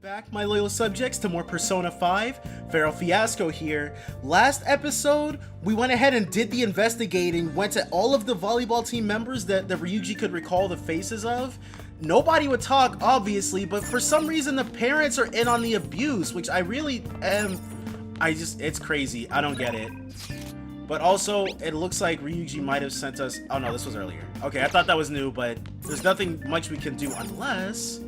back, my loyal subjects, to more Persona 5. Feral Fiasco here. Last episode, we went ahead and did the investigating, went to all of the volleyball team members that Ryuji could recall the faces of. Nobody would talk, obviously, but for some reason the parents are in on the abuse, which I really am... it's crazy. I don't get it. But also, it looks like Ryuji might have sent us... Oh no, this was earlier. Okay, I thought that was new, but there's nothing much we can do unless...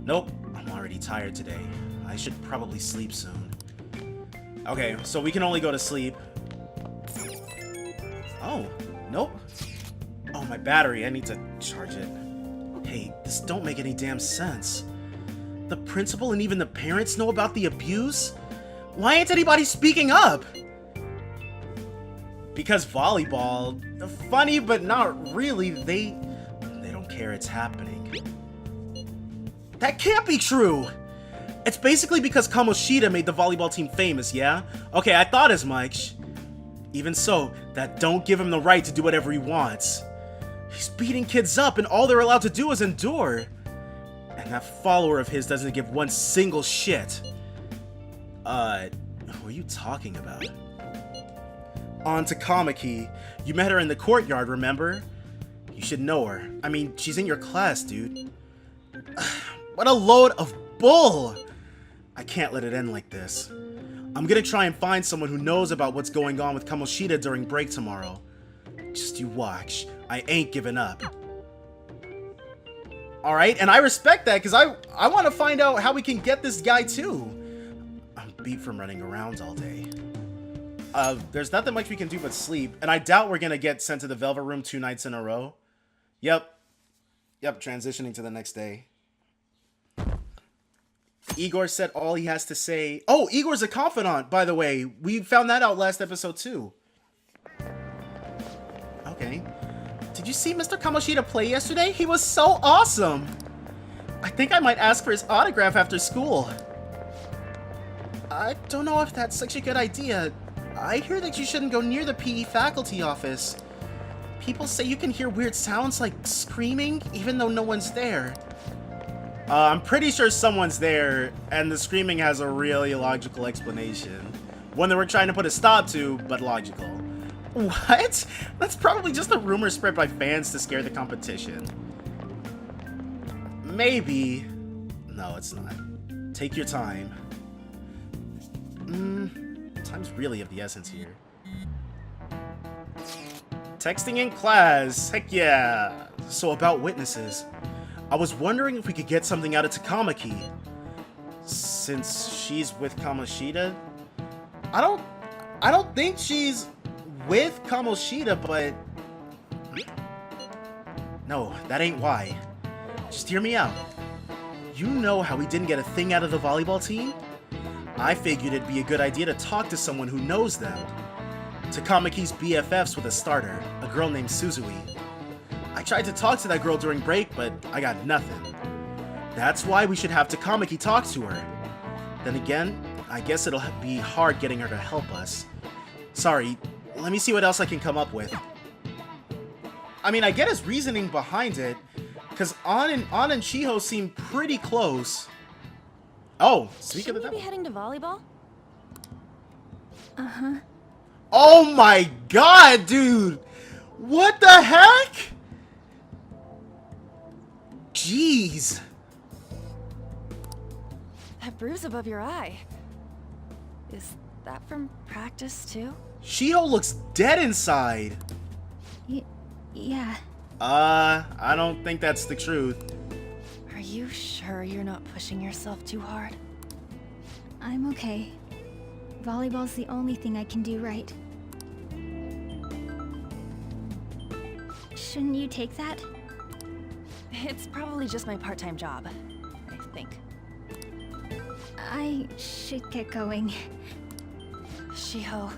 Nope, I'm already tired today. I should probably sleep soon. Okay, so we can only go to sleep. Oh, nope. Oh, my battery, I need to charge it. Hey, this don't make any damn sense. The principal and even the parents know about the abuse? Why ain't anybody speaking up? Because volleyball, funny but not really, they don't care it's happening. That can't be true! It's basically because Kamoshida made the volleyball team famous, yeah? Okay, I thought as much. Even so, that don't give him the right to do whatever he wants. He's beating kids up and all they're allowed to do is endure. And that follower of his doesn't give one single shit. Who are you talking about? On to Kamaki. You met her in the courtyard, remember? You should know her. I mean, she's in your class, dude. What a load of bull! I can't let it end like this. I'm gonna try and find someone who knows about what's going on with Kamoshida during break tomorrow. Just you watch. I ain't giving up. Alright, and I respect that, because I want to find out how we can get this guy too. I'm beat from running around all day. There's nothing much we can do but sleep, and I doubt we're gonna get sent to the Velvet Room 2 nights in a row. Yep, transitioning to the next day. Igor said all he has to say. Oh, Igor's a confidant, by the way. We found that out last episode too. Okay. Did you see Mr. Kamoshida play yesterday? He was so awesome! I think I might ask for his autograph after school. I don't know if that's such a good idea. I hear that you shouldn't go near the PE faculty office. People say you can hear weird sounds like screaming, even though no one's there. I'm pretty sure someone's there, and the screaming has a really logical explanation. One that we're trying to put a stop to, but logical. What? That's probably just a rumor spread by fans to scare the competition. Maybe. No, it's not. Take your time. Time's really of the essence here. Texting in class. Heck yeah. So about witnesses. I was wondering if we could get something out of Takamaki. Since she's with Kamoshida? I don't think she's with Kamoshida, but... No, that ain't why. Just hear me out. You know how we didn't get a thing out of the volleyball team? I figured it'd be a good idea to talk to someone who knows them. Takamaki's BFFs with a starter, a girl named Suzui. I tried to talk to that girl during break, but I got nothing. That's why we should have Takamaki talk to her. Then again, I guess it'll be hard getting her to help us. Sorry, let me see what else I can come up with. I mean, I get his reasoning behind it, because An and Shiho seem pretty close. Oh, speak of the devil. Shouldn't we be heading to volleyball? Uh-huh. Oh my god, dude! What the heck? Jeez. That bruise above your eye. Is that from practice too? Shiho looks dead inside. Yeah. I don't think that's the truth. Are you sure you're not pushing yourself too hard? I'm okay. Volleyball's the only thing I can do right. Shouldn't you take that? It's probably just my part-time job, I think. I should get going. Shiho.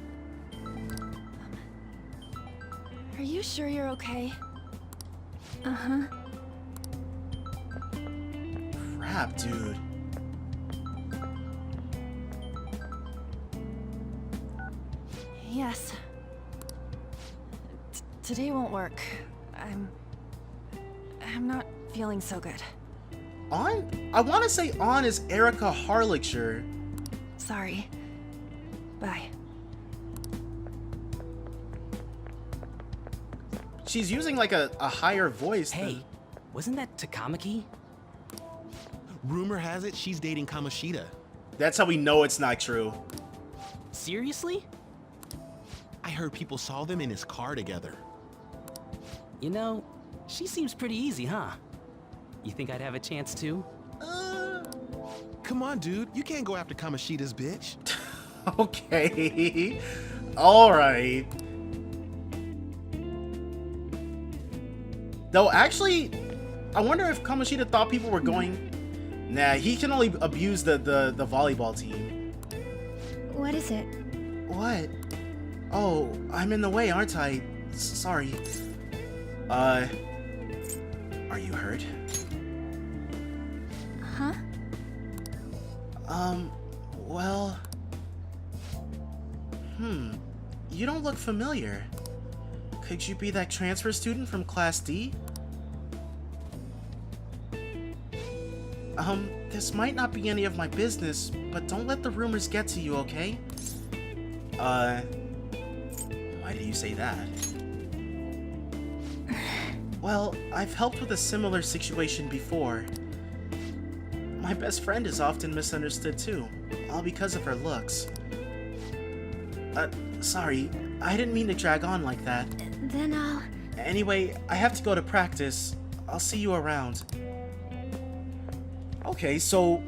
Are you sure you're okay? Uh-huh. Crap, dude. Yes. Today won't work. I'm not feeling so good. On? I want to say On is Erica Harlicher. Sorry. Bye. She's using like a higher voice. Hey, wasn't that Takamaki? Rumor has it she's dating Kamoshida. That's how we know it's not true. Seriously? I heard people saw them in his car together. You know, she seems pretty easy, huh? You think I'd have a chance too? Come on, dude. You can't go after Kamoshida's bitch. Okay. Alright. Though, actually, I wonder if Kamoshida thought people were going... Nah, he can only abuse the volleyball team. What is it? What? Oh, I'm in the way, aren't I? Sorry. Are you hurt? Huh? Well... You don't look familiar. Could you be that transfer student from Class D? This might not be any of my business, but don't let the rumors get to you, okay? Why do you say that? Well, I've helped with a similar situation before. My best friend is often misunderstood too, all because of her looks. Sorry, I didn't mean to drag on like that. Then I'll... Anyway, I have to go to practice. I'll see you around. Okay, so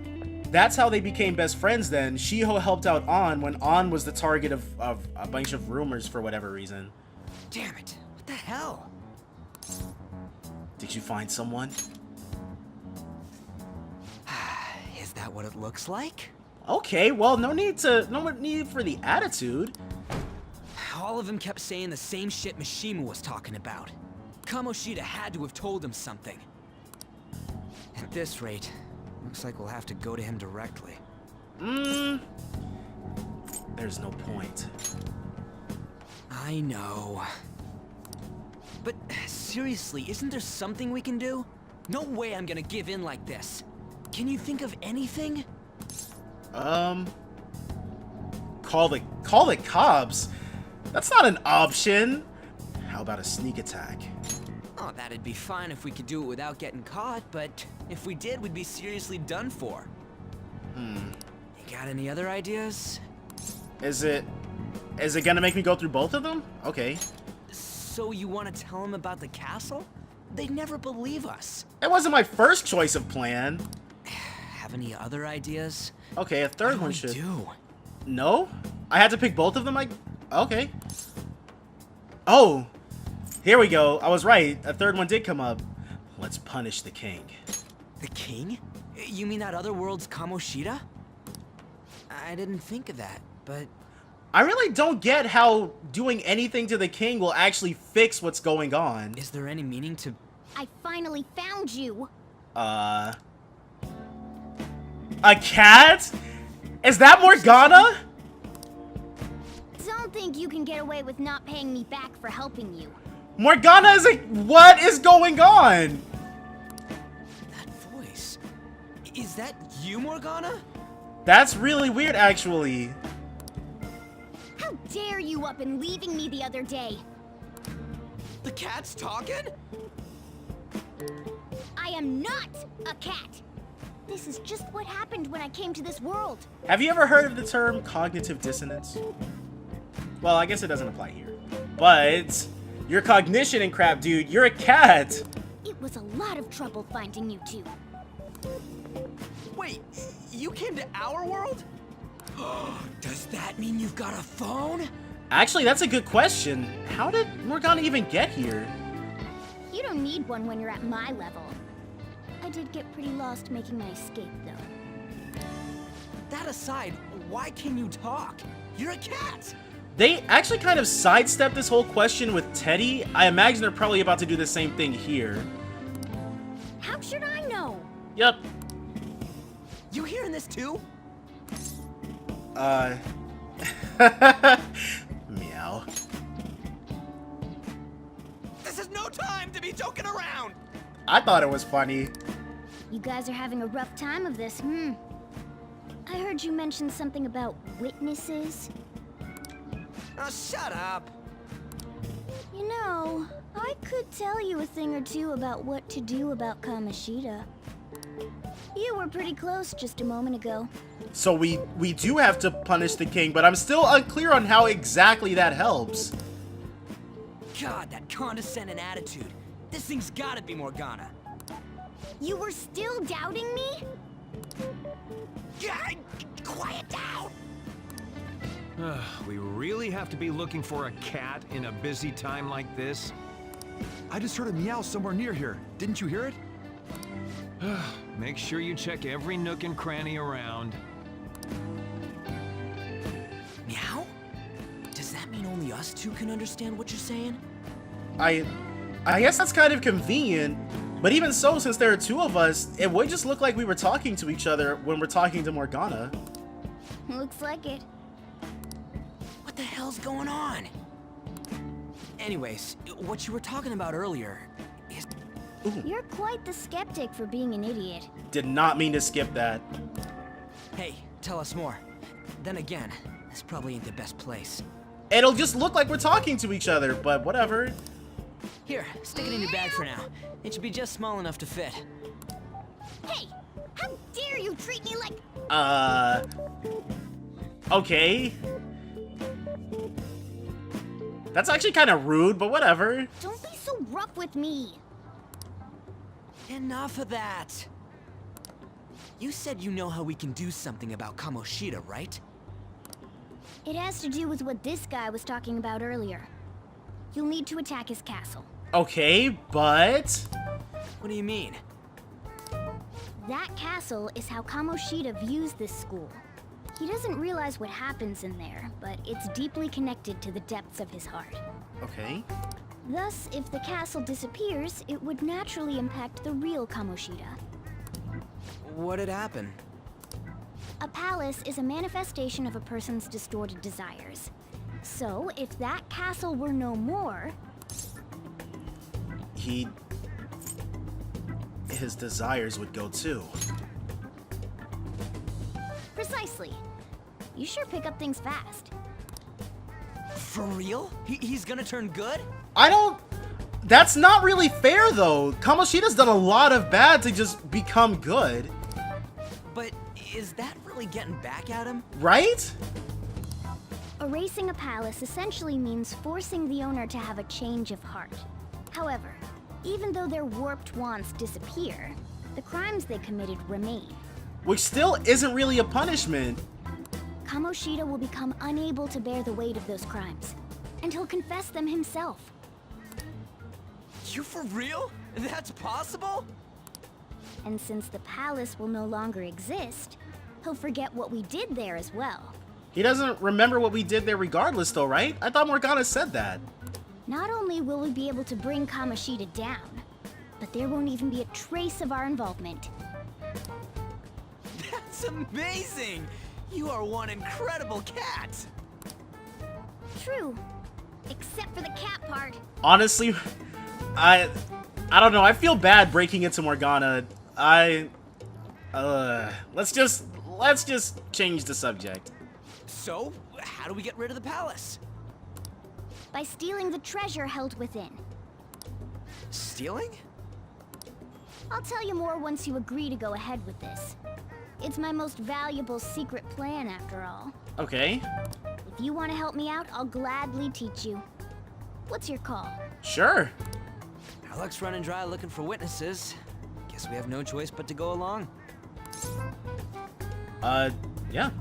that's how they became best friends then. Shiho helped out On when On was the target of a bunch of rumors for whatever reason. Damn it, what the hell? Did you find someone? Is that what it looks like? Okay, well, no need for the attitude. All of them kept saying the same shit Mishima was talking about. Kamoshida had to have told him something. At this rate, looks like we'll have to go to him directly. There's no point. I know. But seriously, isn't there something we can do? No way I'm gonna give in like this. Can you think of anything? Call the cops? That's not an option. How about a sneak attack? Oh, that'd be fine if we could do it without getting caught, but if we did, we'd be seriously done for. You got any other ideas? Is it gonna make me go through both of them? Okay. So you want to tell them about the castle? They'd never believe us. That wasn't my first choice of plan. Have any other ideas? Okay, a third What one do should. we do? No? I had to pick both of them? Okay. Oh! Here we go. I was right. A third one did come up. Let's punish the king. The king? You mean that other world's Kamoshida? I didn't think of that, but... I really don't get how doing anything to the king will actually fix what's going on. Is there any meaning to... I finally found you. A cat? Is that Morgana? Don't think you can get away with not paying me back for helping you. Morgana is what is going on? That voice... Is that you, Morgana? That's really weird, actually. How dare you up and leaving me the other day? The cat's talking? I am not a cat. This is just what happened when I came to this world. Have you ever heard of the term cognitive dissonance? Well, I guess it doesn't apply here. But your cognition and crap, dude, you're a cat. It was a lot of trouble finding you two. Wait, you came to our world? Does that mean you've got a phone? Actually, that's a good question. How did Morgana even get here? You don't need one when you're at my level. I did get pretty lost making my escape, though. That aside, why can you talk? You're a cat! They actually kind of sidestepped this whole question with Teddy. I imagine they're probably about to do the same thing here. How should I know? Yep. You hearing this too? Meow. This is no time to be joking around! I thought it was funny. You guys are having a rough time of this, I heard you mention something about witnesses. Oh, shut up! You know, I could tell you a thing or two about what to do about Kamoshida. You were pretty close just a moment ago. So we do have to punish the king, but I'm still unclear on how exactly that helps. God, that condescending attitude. This thing's gotta be Morgana. You were still doubting me? Yeah, quiet down! We really have to be looking for a cat in a busy time like this? I just heard a meow somewhere near here. Didn't you hear it? Make sure you check every nook and cranny around. Meow? Does that mean only us two can understand what you're saying? I guess that's kind of convenient, but even so, since there are two of us, it would just look like we were talking to each other when we're talking to Morgana. Looks like it. What the hell's going on? Anyways, what you were talking about earlier is... You're quite the skeptic for being an idiot. Did not mean to skip that. Hey, tell us more. Then again, this probably ain't the best place. It'll just look like we're talking to each other, but whatever. Here, stick it in your bag for now. It should be just small enough to fit. Hey, how dare you treat me like... Okay. That's actually kind of rude, but whatever. Don't be so rough with me. Enough of that. You said you know how we can do something about Kamoshida, right? It has to do with what this guy was talking about earlier. You'll need to attack his castle. Okay, but... What do you mean? That castle is how Kamoshida views this school. He doesn't realize what happens in there, but it's deeply connected to the depths of his heart. Okay. Thus, if the castle disappears, it would naturally impact the real Kamoshida. What'd happen? A palace is a manifestation of a person's distorted desires. So, if that castle were no more... His desires would go too. Precisely. You sure pick up things fast. For real? He's gonna turn good? I don't... That's not really fair, though. Kamoshida's done a lot of bad to just become good. But is that really getting back at him? Right? Erasing a palace essentially means forcing the owner to have a change of heart. However, even though their warped wants disappear, the crimes they committed remain. Which still isn't really a punishment. Kamoshida will become unable to bear the weight of those crimes, and he'll confess them himself. You for real? That's possible? And since the palace will no longer exist, he'll forget what we did there as well. He doesn't remember what we did there regardless, though, right? I thought Morgana said that. Not only will we be able to bring Kamoshida down, but there won't even be a trace of our involvement. That's amazing! You are one incredible cat! True. Except for the cat part. Honestly, I don't know. I feel bad breaking into Morgana. Let's just change the subject. So, how do we get rid of the palace? By stealing the treasure held within. Stealing? I'll tell you more once you agree to go ahead with this. It's my most valuable secret plan, after all. Okay. If you want to help me out, I'll gladly teach you. What's your call? Sure. Our luck's running dry looking for witnesses. Guess we have no choice but to go along. Yeah.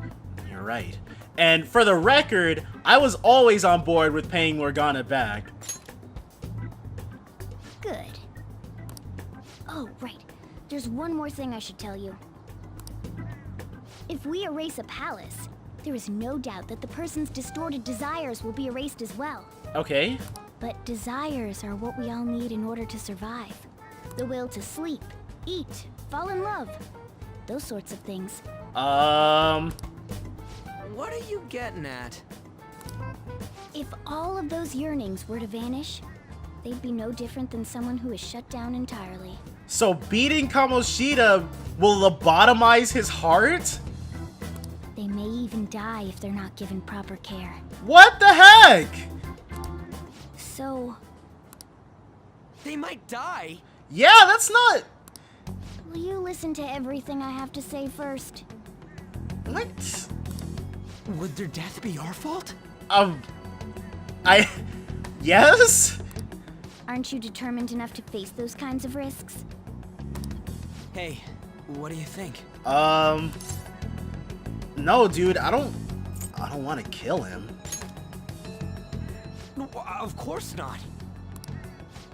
You're right. And for the record, I was always on board with paying Morgana back. Good. Oh, right. There's one more thing I should tell you. If we erase a palace, there is no doubt that the person's distorted desires will be erased as well. Okay. But desires are what we all need in order to survive. The will to sleep, eat, fall in love. Those sorts of things. What are you getting at? If all of those yearnings were to vanish, they'd be no different than someone who is shut down entirely. So beating Kamoshida will lobotomize his heart? They may even die if they're not given proper care. What the heck? So, They might die. Yeah, that's not... will you listen to everything I have to say first? What? Would their death be our fault? Yes? Aren't you determined enough to face those kinds of risks? Hey, what do you think? No, dude, I don't want to kill him. No, of course not.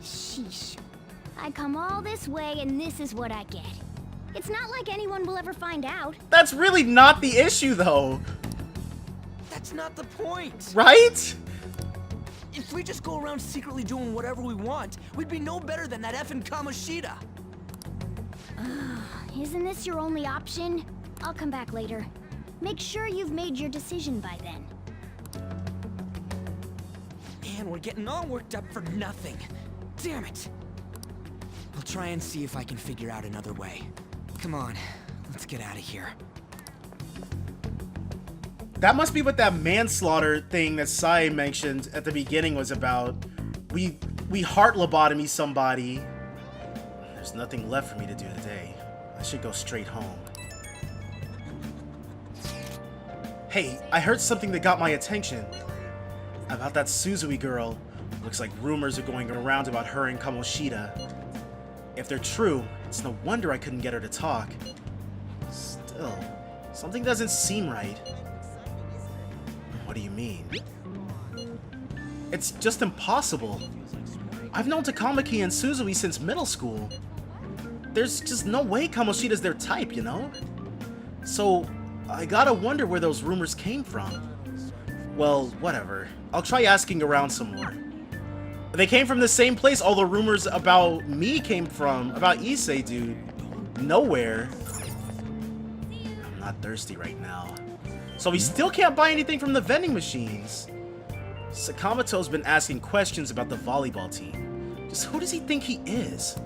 Sheesh. I come all this way and this is what I get. It's not like anyone will ever find out. That's really not the issue, though. That's not the point. Right? If we just go around secretly doing whatever we want, we'd be no better than that effing Kamoshida. Isn't this your only option? I'll come back later. Make sure you've made your decision by then. Man, we're getting all worked up for nothing. Damn it. I'll try and see if I can figure out another way. Come on, let's get out of here. That must be what that manslaughter thing that Sai mentioned at the beginning was about. We heart lobotomy somebody. There's nothing left for me to do today. I should go straight home. Hey, I heard something that got my attention. About that Suzui girl. Looks like rumors are going around about her and Kamoshida. If they're true, it's no wonder I couldn't get her to talk. Still, something doesn't seem right. What do you mean? It's just impossible. I've known Takamaki and Suzui since middle school. There's just no way Kamoshida's their type, you know? So, I gotta wonder where those rumors came from. Well, whatever. I'll try asking around some more. They came from the same place all the rumors about me came from, about Issei, dude. Nowhere. I'm not thirsty right now. So we still can't buy anything from the vending machines. Sakamoto's been asking questions about the volleyball team. Just who does he think he is?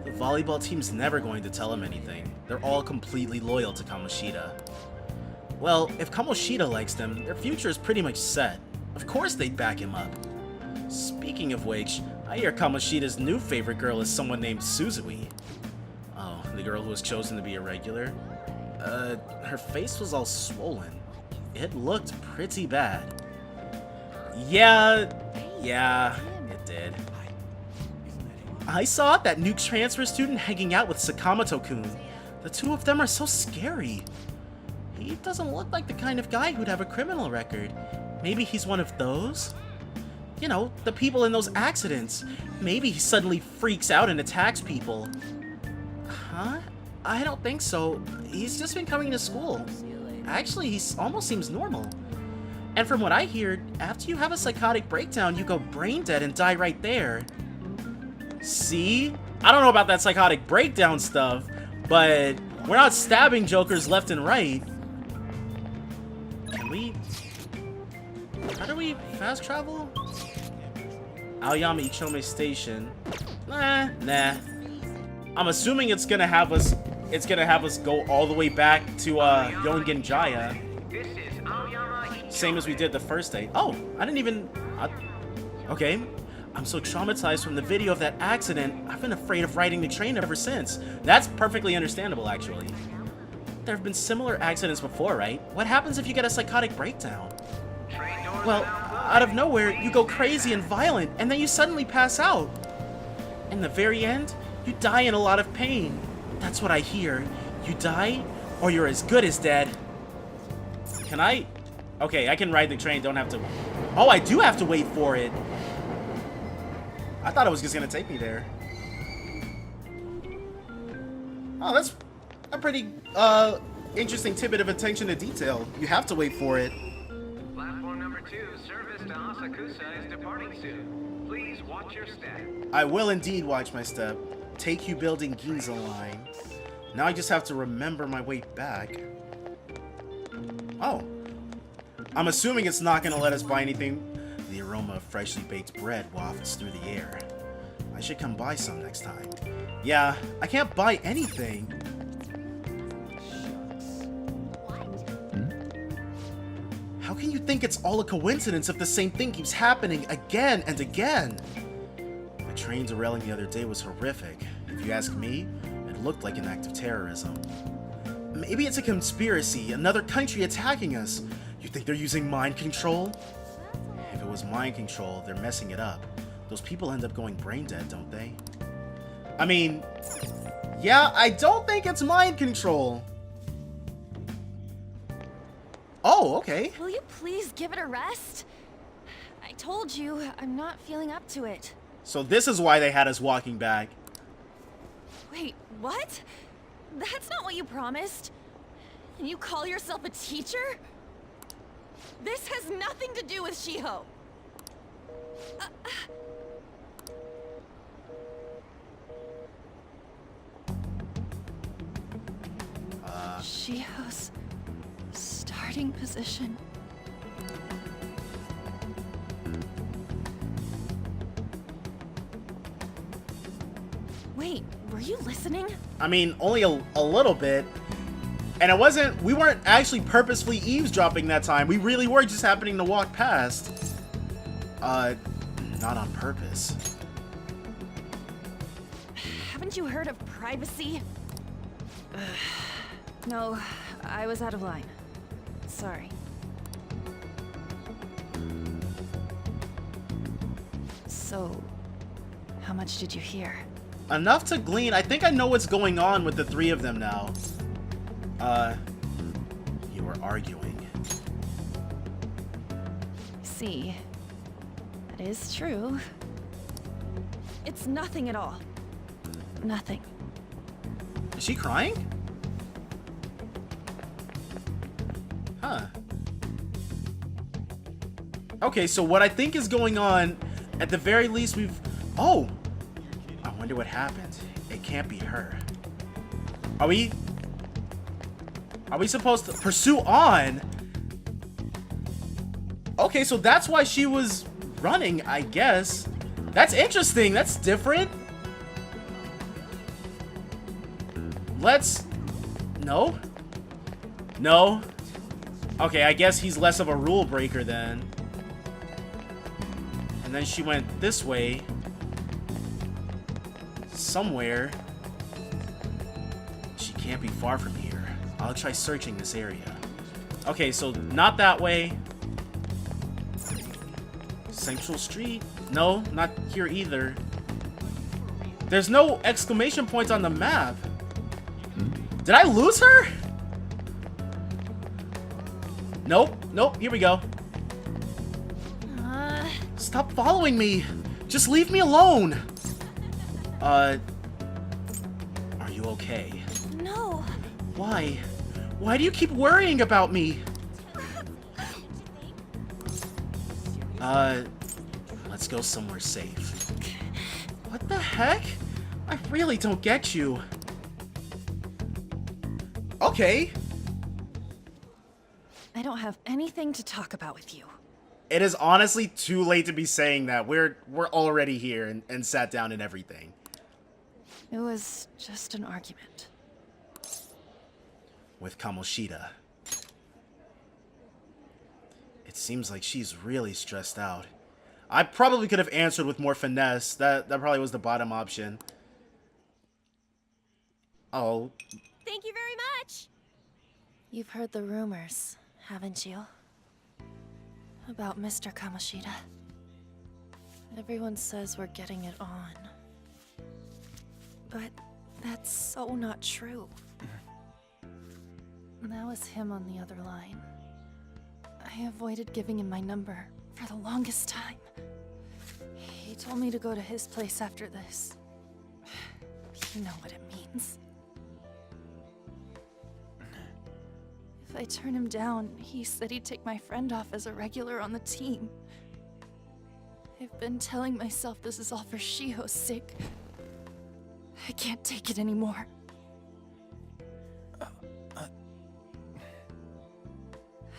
The volleyball team's never going to tell him anything. They're all completely loyal to Kamoshida. Well, if Kamoshida likes them, their future is pretty much set. Of course they'd back him up. Speaking of which, I hear Kamoshida's new favorite girl is someone named Suzui. Oh, the girl who was chosen to be a regular? Her face was all swollen. It looked pretty bad. Yeah, it did. I saw that new transfer student hanging out with Sakamoto-kun. The two of them are so scary. He doesn't look like the kind of guy who'd have a criminal record. Maybe he's one of those? You know, the people in those accidents. Maybe he suddenly freaks out and attacks people. Huh? I don't think so. He's just been coming to school. Actually, he almost seems normal. And from what I hear, after you have a psychotic breakdown, you go brain dead and die right there. See? I don't know about that psychotic breakdown stuff, but we're not stabbing jokers left and right. Can we... How do we fast travel? Aoyama Ichome Station. Nah. I'm assuming it's gonna have us go all the way back to Yongen Jaya. Same as we did the first day. Oh, I didn't even... okay. I'm so traumatized from the video of that accident, I've been afraid of riding the train ever since. That's perfectly understandable, actually. There have been similar accidents before, right? What happens if you get a psychotic breakdown? Well, out of nowhere, you go crazy and violent, and then you suddenly pass out. In the very end, you die in a lot of pain. That's what I hear. You die, or you're as good as dead. Can I? Okay, I can ride the train, don't have to... Oh, I do have to wait for it. I thought it was just gonna take me there. Oh, that's a pretty, interesting tidbit of attention to detail. You have to wait for it. Platform number 2, service to Asakusa is departing soon. Please watch your step. I will indeed watch my step. Take-You Building Ginza line. Now I just have to remember my way back. Oh. I'm assuming it's not gonna let us buy anything. The aroma of freshly baked bread wafts through the air. I should come buy some next time. Yeah, I can't buy anything. How can you think it's all a coincidence if the same thing keeps happening again and again? The train derailing the other day was horrific. If you ask me, it looked like an act of terrorism. Maybe it's a conspiracy, another country attacking us. You think they're using mind control? If it was mind control, they're messing it up. Those people end up going brain dead, don't they? I mean, yeah, I don't think it's mind control. Oh, okay. Will you please give it a rest? I told you, I'm not feeling up to it. So this is why they had us walking back. Wait, what? That's not what you promised. And you call yourself a teacher? This has nothing to do with Shiho. Shiho's starting position. Wait, were you listening? I mean, only a little bit. And we weren't actually purposefully eavesdropping that time. We really were just happening to walk past. Not on purpose. Haven't you heard of privacy? No, I was out of line. Sorry. So, how much did you hear? Enough to glean. I think I know what's going on with the three of them now. You were arguing. See, that is true. It's nothing at all. Nothing. Is she crying? Huh. Okay, so what I think is going on, at the very least Oh! I wonder what happened. It can't be her. Are we supposed to pursue on? Okay, so that's why she was running, I guess. That's interesting. That's different. No? No? Okay, I guess he's less of a rule breaker then. And then she went this way. Somewhere. She can't be far from here. I'll try searching this area. Okay, so not that way. Central Street? No, not here either. There's no exclamation points on the map. Did I lose her? Nope, nope, here we go. Stop following me. Just leave me alone. Are you okay? No. Why? Why do you keep worrying about me? Let's go somewhere safe. What the heck? I really don't get you. Okay. I don't have anything to talk about with you. It is honestly too late to be saying that. We're already here and sat down and everything. It was just an argument. With Kamoshida. It seems like she's really stressed out. I probably could have answered with more finesse. That probably was the bottom option. Oh. Thank you very much! You've heard the rumors, haven't you? About Mr. Kamoshida. Everyone says we're getting it on. But that's so not true. That was him on the other line. I avoided giving him my number for the longest time. He told me to go to his place after this. You know what it means. If I turn him down, he said he'd take my friend off as a regular on the team. I've been telling myself this is all for Shiho's sake. I can't take it anymore.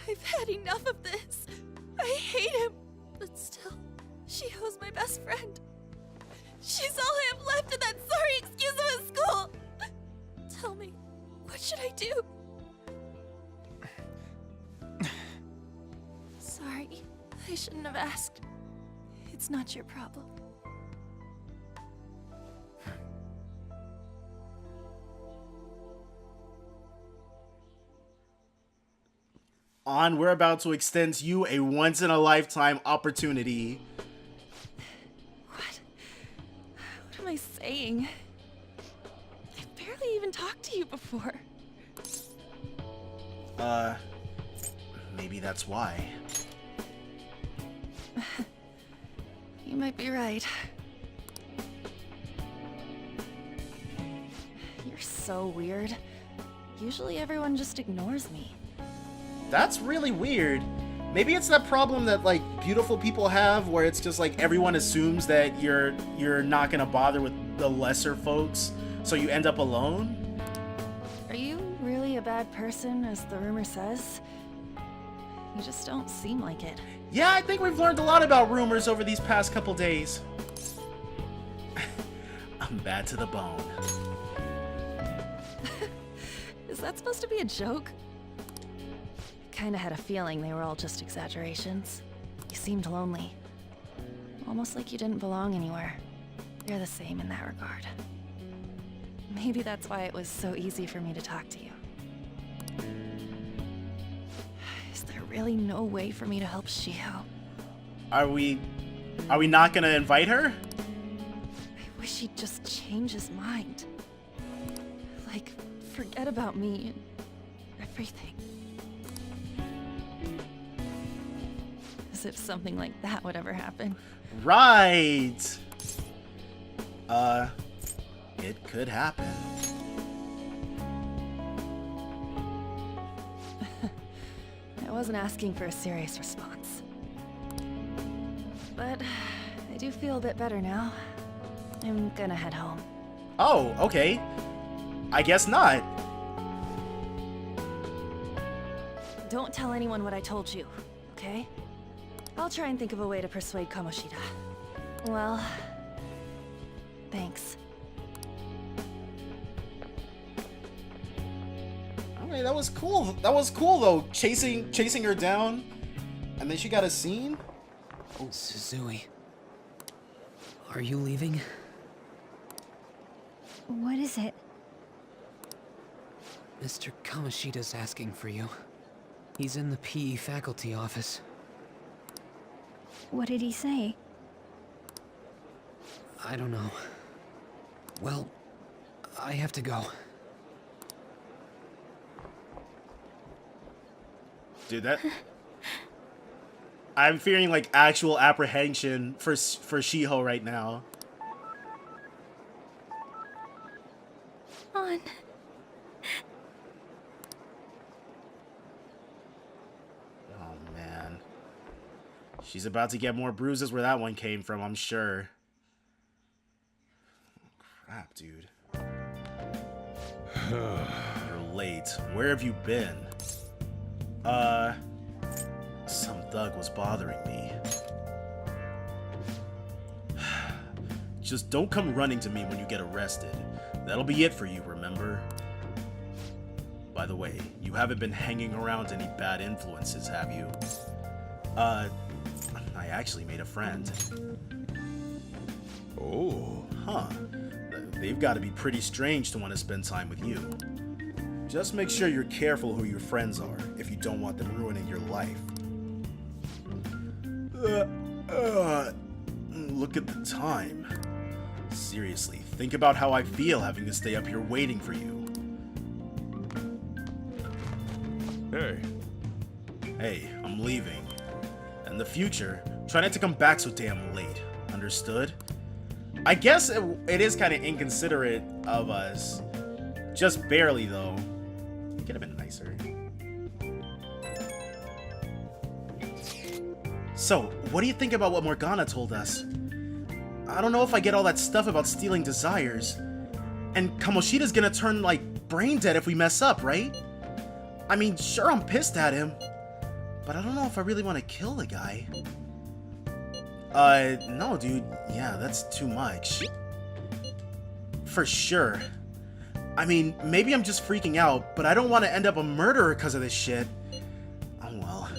I've had enough of this. I hate him. The Still, Shiho's my best friend. She's all I have left in that sorry excuse of a school. Tell me, what should I do? Sorry, I shouldn't have asked. It's not your problem. We're about to extend you a once-in-a-lifetime opportunity. What am I saying? I've barely even talked to you before. Maybe that's why. You might be right. You're so weird. Usually everyone just ignores me. That's really weird. Maybe it's that problem that, like, beautiful people have where it's just like everyone assumes that you're not gonna bother with the lesser folks, so you end up alone? Are you really a bad person, as the rumor says? You just don't seem like it. Yeah, I think we've learned a lot about rumors over these past couple days. I'm bad to the bone. Is that supposed to be a joke? Kinda had a feeling they were all just exaggerations. You seemed lonely. Almost like you didn't belong anywhere. You're the same in that regard. Maybe that's why it was so easy for me to talk to you. Is there really no way for me to help Shiho? Are we not gonna invite her? I wish he'd just change his mind. Like, forget about me and everything. As if something like that would ever happen. Right. It could happen. I wasn't asking for a serious response. But I do feel a bit better now. I'm gonna head home. Oh, okay. I guess not. Don't tell anyone what I told you, okay? I'll try and think of a way to persuade Kamoshida. Well, thanks. Alright, that was cool. That was cool though. Chasing her down, and then she got a scene. Oh, Suzui. Are you leaving? What is it? Mr. Kamoshida's asking for you. He's in the PE faculty office. What did he say? I don't know. Well, I have to go. Dude, that... I'm feeling like actual apprehension for Shiho right now. On. Oh man. She's about to get more bruises where that one came from, I'm sure. Crap, dude. You're late. Where have you been? Some thug was bothering me. Just don't come running to me when you get arrested. That'll be it for you, remember? By the way, you haven't been hanging around any bad influences, have you? I actually made a friend. Oh. Huh. They've got to be pretty strange to want to spend time with you. Just make sure you're careful who your friends are if you don't want them ruining your life. Look at the time. Seriously, think about how I feel having to stay up here waiting for you. Hey. Hey, I'm leaving. In the future, try not to come back so damn late. Understood? I guess it is kind of inconsiderate of us. Just barely, though. It could have been nicer. So, what do you think about what Morgana told us? I don't know if I get all that stuff about stealing desires. And Kamoshida's gonna turn, like, brain dead if we mess up, right? I mean, sure, I'm pissed at him. But I don't know if I really want to kill the guy. No, dude. Yeah, that's too much. For sure. I mean, maybe I'm just freaking out, but I don't want to end up a murderer because of this shit. Oh well.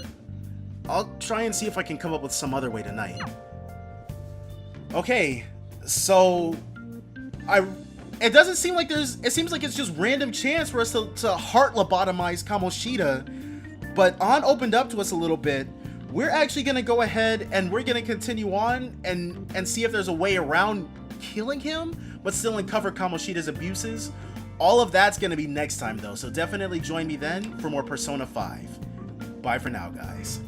I'll try and see if I can come up with some other way tonight. Okay, so... It doesn't seem like it seems like it's just random chance for us to heart lobotomize Kamoshida. But An opened up to us a little bit. We're actually going to go ahead and we're going to continue on and see if there's a way around killing him, but still uncover Kamoshida's abuses. All of that's going to be next time though, so definitely join me then for more Persona 5. Bye for now, guys.